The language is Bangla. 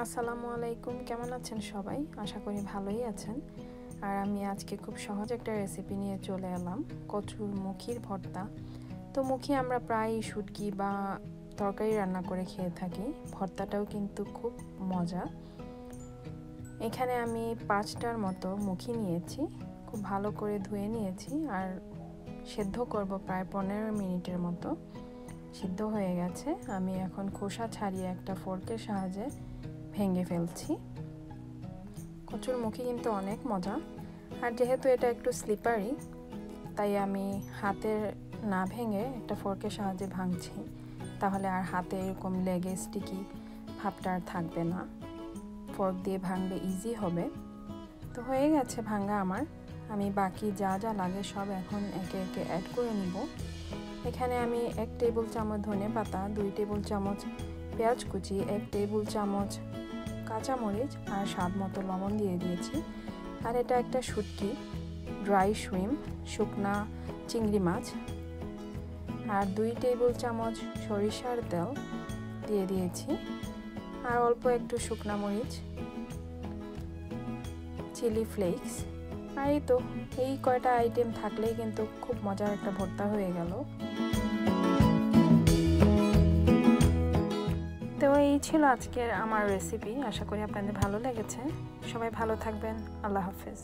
আসসালামু আলাইকুম, কেমন আছেন সবাই? আশা করি ভালোই আছেন। আর আমি আজকে খুব সহজ একটা রেসিপি নিয়ে চলে এলাম, কচুর মুখির ভর্তা। তো মুখি আমরা প্রায় শুটকি বা তরকারি রান্না করে খেয়ে থাকি, ভর্তাটাও কিন্তু খুব মজা। এখানে আমি 5টার মতো মুখি নিয়েছি, খুব ভালো করে ধুয়ে নিয়েছি আর সেদ্ধ করব প্রায় 15 মিনিটের মতো। সিদ্ধ হয়ে গেছে, আমি এখন খোসা ছাড়িয়ে একটা ফোর্কের সাহায্যে ভেঙে ফেলছি। কচুর মুখি কিন্তু অনেক মজা, আর যেহেতু এটা একটু স্লিপারি তাই আমি হাতের না ভেঙে একটা ফোর্কের সাহায্যে ভাঙছি, তাহলে আর হাতে এরকম লেগে স্টিকি ভাবটা আর থাকবে না। ফোর্ক দিয়ে ভাঙলে ইজি হবে। তো হয়ে গেছে ভাঙা আমার। আমি বাকি যা যা লাগে সব এখন একে একে অ্যাড করে নিব। এখানে আমি 1 টেবিল চামচ ধনেপাতা, 2 টেবিল চামচ পেঁয়াজ কুচি, 1 টেবিল চামচ কাঁচামরিচ আর স্বাদ মতো লবণ দিয়ে দিয়েছি। আর এটা একটা শুটকি, ড্রাই শ্রিম্প, শুকনা চিংড়ি মাছ। আর 2 টেবিল চামচ সরিষার তেল দিয়ে দিয়েছি, আর অল্প একটু শুকনা মরিচ, চিলি ফ্লেক্স। আর এই কয়টা আইটেম থাকলেই কিন্তু খুব মজার একটা ভর্তা হয়ে গেল। তো এই ছিল আজকের আমার রেসিপি। আশা করি আপনাদের ভালো লেগেছে। সবাই ভালো থাকবেন। আল্লাহ হাফেজ।